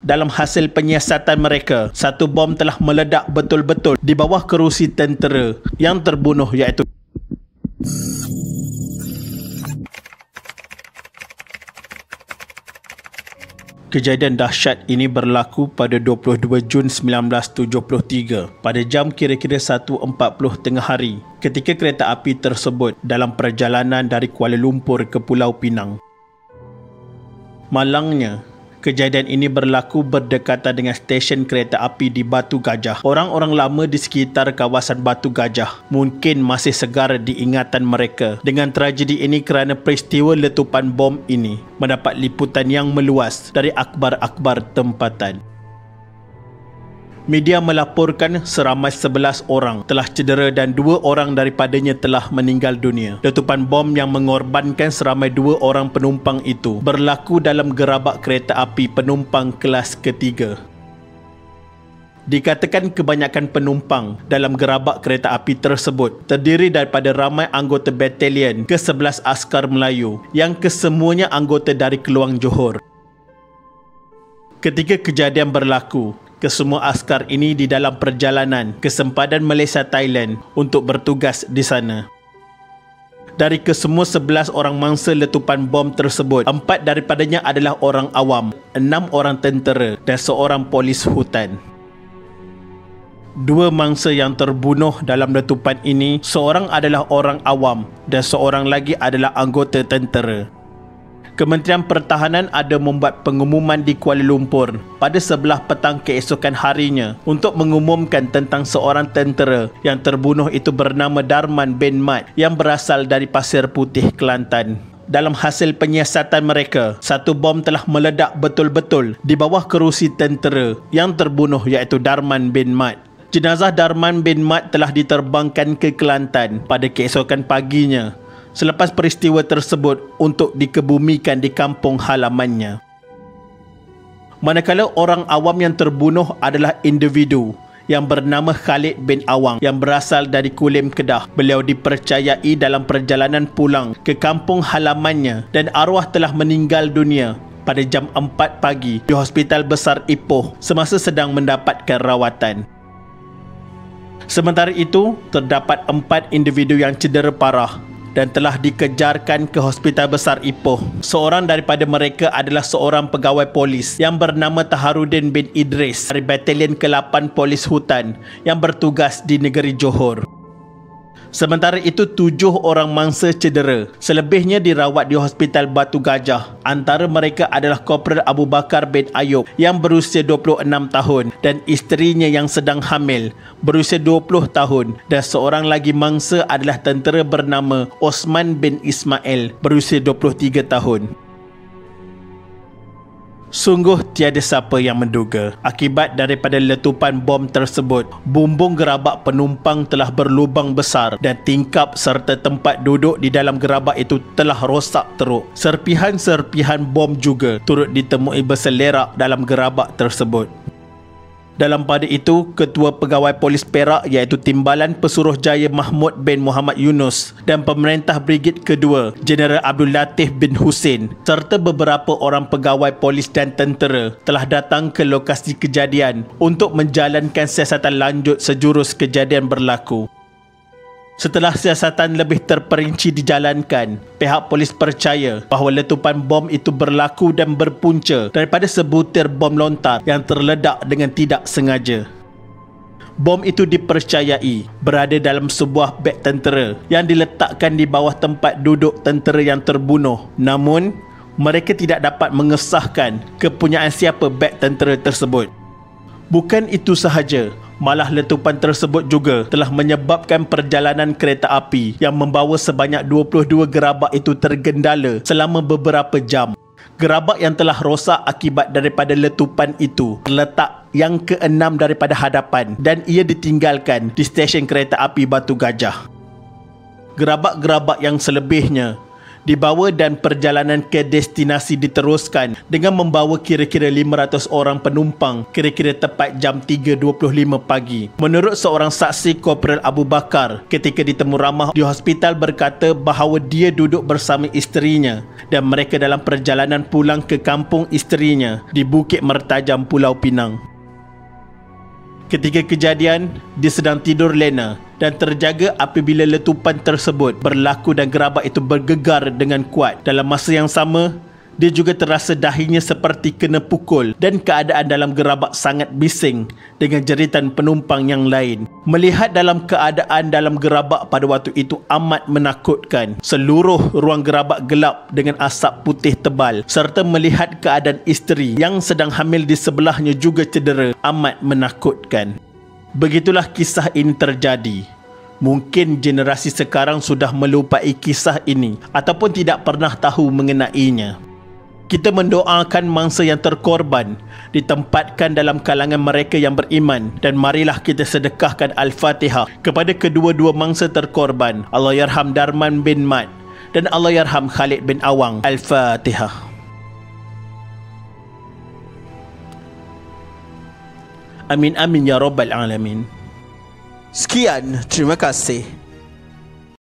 dalam hasil penyiasatan mereka, satu bom telah meledak betul-betul di bawah kerusi tentera yang terbunuh iaitu Kejadian dahsyat ini berlaku pada 22 Jun 1973 pada jam kira-kira 1.40 tengah hari ketika kereta api tersebut dalam perjalanan dari Kuala Lumpur ke Pulau Pinang. Malangnya, kejadian ini berlaku berdekatan dengan stesen kereta api di Batu Gajah. Orang-orang lama di sekitar kawasan Batu Gajah mungkin masih segar di ingatan mereka dengan tragedi ini kerana peristiwa letupan bom ini mendapat liputan yang meluas dari akhbar-akhbar tempatan. Media melaporkan seramai 11 orang telah cedera dan 2 orang daripadanya telah meninggal dunia. Letupan bom yang mengorbankan seramai 2 orang penumpang itu berlaku dalam gerabak kereta api penumpang kelas ketiga. Dikatakan kebanyakan penumpang dalam gerabak kereta api tersebut terdiri daripada ramai anggota batalion ke-11 Askar Melayu yang kesemuanya anggota dari Keluang Johor. Ketika kejadian berlaku, kesemua askar ini di dalam perjalanan ke sempadan Malaysia Thailand untuk bertugas di sana. Dari kesemua 11 orang mangsa letupan bom tersebut, 4 daripadanya adalah orang awam, 6 orang tentera dan 1 polis hutan. 2 mangsa yang terbunuh dalam letupan ini, seorang adalah orang awam dan seorang lagi adalah anggota tentera. Kementerian Pertahanan ada membuat pengumuman di Kuala Lumpur pada 11 petang keesokan harinya untuk mengumumkan tentang seorang tentera yang terbunuh itu bernama Darman bin Mat yang berasal dari Pasir Putih, Kelantan. Dalam hasil penyiasatan mereka, satu bom telah meledak betul-betul di bawah kerusi tentera yang terbunuh iaitu Darman bin Mat. Jenazah Darman bin Mat telah diterbangkan ke Kelantan pada keesokan paginya selepas peristiwa tersebut untuk dikebumikan di kampung halamannya. Manakala orang awam yang terbunuh adalah individu yang bernama Khalid bin Awang yang berasal dari Kulim, Kedah. Beliau dipercayai dalam perjalanan pulang ke kampung halamannya dan arwah telah meninggal dunia pada jam 4 pagi di Hospital Besar Ipoh semasa sedang mendapatkan rawatan. Sementara itu, terdapat 4 individu yang cedera parah dan telah dikejarkan ke Hospital Besar Ipoh. Seorang daripada mereka adalah seorang pegawai polis yang bernama Taharudin bin Idris dari Batalion ke-8 Polis Hutan yang bertugas di negeri Johor. Sementara itu, 7 orang mangsa cedera. Selebihnya dirawat di Hospital Batu Gajah. Antara mereka adalah Korporal Abu Bakar bin Ayub yang berusia 26 tahun dan isterinya yang sedang hamil berusia 20 tahun dan seorang lagi mangsa adalah tentera bernama Osman bin Ismail berusia 23 tahun. Sungguh tiada siapa yang menduga akibat daripada letupan bom tersebut, bumbung gerabak penumpang telah berlubang besar dan tingkap serta tempat duduk di dalam gerabak itu telah rosak teruk. Serpihan-serpihan bom juga turut ditemui berselerak dalam gerabak tersebut. Dalam pada itu, Ketua Pegawai Polis Perak iaitu Timbalan Pesuruhjaya Mahmud bin Muhammad Yunus dan Pemerintah Brigade Kedua Jeneral Abdul Latif bin Hussein serta beberapa orang pegawai polis dan tentera telah datang ke lokasi kejadian untuk menjalankan siasatan lanjut sejurus kejadian berlaku. Setelah siasatan lebih terperinci dijalankan, pihak polis percaya bahawa letupan bom itu berlaku dan berpunca daripada sebutir bom lontar yang terledak dengan tidak sengaja. Bom itu dipercayai berada dalam sebuah beg tentera yang diletakkan di bawah tempat duduk tentera yang terbunuh. Namun, mereka tidak dapat mengesahkan kepunyaan siapa beg tentera tersebut. Bukan itu sahaja, malah letupan tersebut juga telah menyebabkan perjalanan kereta api yang membawa sebanyak 22 gerabak itu tergendala selama beberapa jam. Gerabak yang telah rosak akibat daripada letupan itu terletak yang ke-6 daripada hadapan dan ia ditinggalkan di stesen kereta api Batu Gajah. Gerabak-gerabak yang selebihnya dibawa dan perjalanan ke destinasi diteruskan dengan membawa kira-kira 500 orang penumpang kira-kira tepat jam 3.25 pagi. Menurut seorang saksi, Korporal Abu Bakar ketika ditemu ramah di hospital berkata bahawa dia duduk bersama isterinya dan mereka dalam perjalanan pulang ke kampung isterinya di Bukit Mertajam, Pulau Pinang. Ketika kejadian, dia sedang tidur lena dan terjaga apabila letupan tersebut berlaku dan gerabak itu bergegar dengan kuat. Dalam masa yang sama, dia juga terasa dahinya seperti kena pukul dan keadaan dalam gerabak sangat bising dengan jeritan penumpang yang lain. Melihat dalam keadaan dalam gerabak pada waktu itu amat menakutkan. Seluruh ruang gerabak gelap dengan asap putih tebal serta melihat keadaan isteri yang sedang hamil di sebelahnya juga cedera amat menakutkan. Begitulah kisah ini terjadi. Mungkin generasi sekarang sudah melupai kisah ini ataupun tidak pernah tahu mengenainya. Kita mendoakan mangsa yang terkorban ditempatkan dalam kalangan mereka yang beriman dan marilah kita sedekahkan Al-Fatihah kepada kedua-dua mangsa terkorban. Allahyarham Darman bin Mat dan Allahyarham Khalid bin Awang. Al-Fatihah. Amin amin ya rabbal alamin. Sekian, terima kasih.